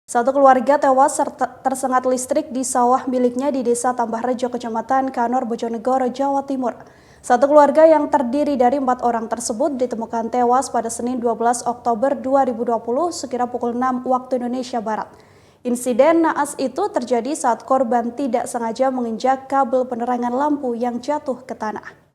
Satu keluarga tewas tersengat listrik di sawah miliknya di Desa Tambahrejo, Kecamatan Kanor, Bojonegoro, Jawa Timur. Satu keluarga yang terdiri dari 4 orang tersebut ditemukan tewas pada Senin 12 Oktober 2020 sekira pukul 6 waktu Indonesia Barat. Insiden naas itu terjadi saat korban tidak sengaja menginjak kabel penerangan lampu yang jatuh ke tanah.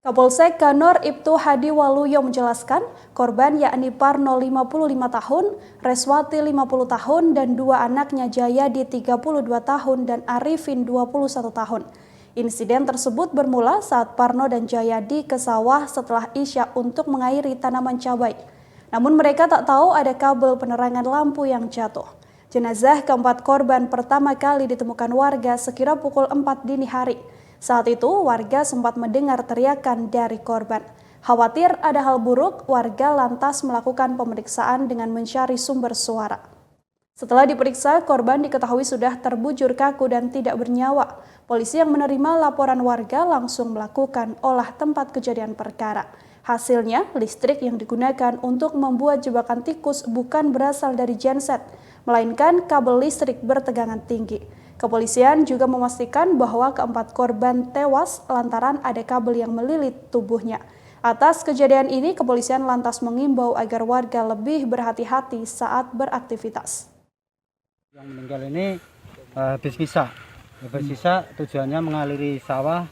Kapolsek Kanor Ibtu Hadi Waluyo menjelaskan, korban yakni Parno 55 tahun, Reswati 50 tahun, dan 2 anaknya Jayadi 32 tahun dan Arifin 21 tahun. Insiden tersebut bermula saat Parno dan Jayadi ke sawah setelah Isya untuk mengairi tanaman cabai. Namun mereka tak tahu ada kabel penerangan lampu yang jatuh. Jenazah keempat korban pertama kali ditemukan warga sekira pukul 4 dini hari. Saat itu, warga sempat mendengar teriakan dari korban. Khawatir ada hal buruk, warga lantas melakukan pemeriksaan dengan mencari sumber suara. Setelah diperiksa, korban diketahui sudah terbujur kaku dan tidak bernyawa. Polisi yang menerima laporan warga langsung melakukan olah tempat kejadian perkara. Hasilnya, listrik yang digunakan untuk membuat jebakan tikus bukan berasal dari genset, melainkan kabel listrik bertegangan tinggi. Kepolisian juga memastikan bahwa keempat korban tewas lantaran ada kabel yang melilit tubuhnya. Atas kejadian ini, kepolisian lantas mengimbau agar warga lebih berhati-hati saat beraktivitas. Yang meninggal ini habis sisa tujuannya mengaliri sawah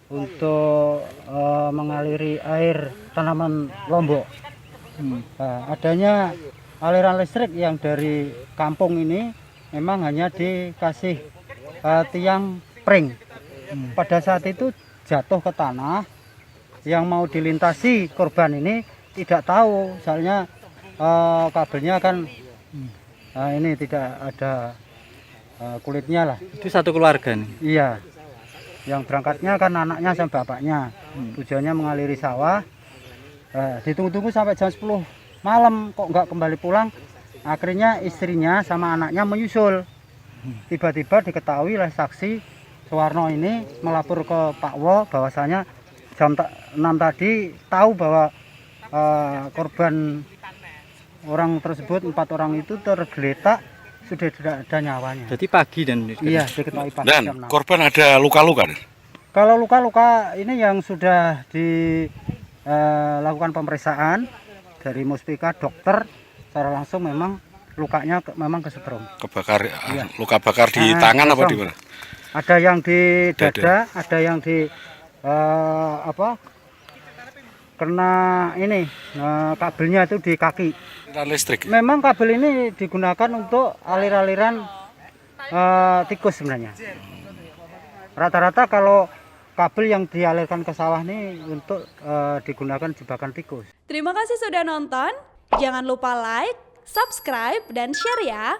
untuk mengaliri air tanaman lombok. Adanya aliran listrik yang dari kampung ini memang hanya dikasih tiang pring. Pada saat itu jatuh ke tanah, yang mau dilintasi korban ini tidak tahu, soalnya kabelnya kan ini tidak ada kulitnya lah. Itu satu keluarga nih? Iya, yang berangkatnya kan anaknya sama bapaknya. Tujuannya mengaliri sawah, ditunggu-tunggu sampai jam 10 malam kok nggak kembali pulang. Akhirnya istrinya sama anaknya menyusul. Tiba-tiba diketahui oleh saksi Suwarno ini melapor ke Pak Wo bahwasanya jam 6 tadi tahu bahwa korban orang tersebut, 4 orang itu tergeletak sudah tidak ada nyawanya. Jadi pagi dan iya, diketahui pagi. Dan korban ada luka-luka? Kalau luka-luka ini yang sudah dilakukan pemeriksaan dari Muspika dokter, secara langsung memang lukanya memang kesetrum. Kebakar, iya. Luka bakar di tangan apa di mana? Ada yang di dada, ada yang di kena ini kabelnya itu di kaki. Listrik. Memang kabel ini digunakan untuk alir-aliran tikus sebenarnya. Rata-rata kalau kabel yang dialirkan ke sawah ini untuk digunakan jebakan tikus. Terima kasih sudah nonton. Jangan lupa like, subscribe, dan share ya.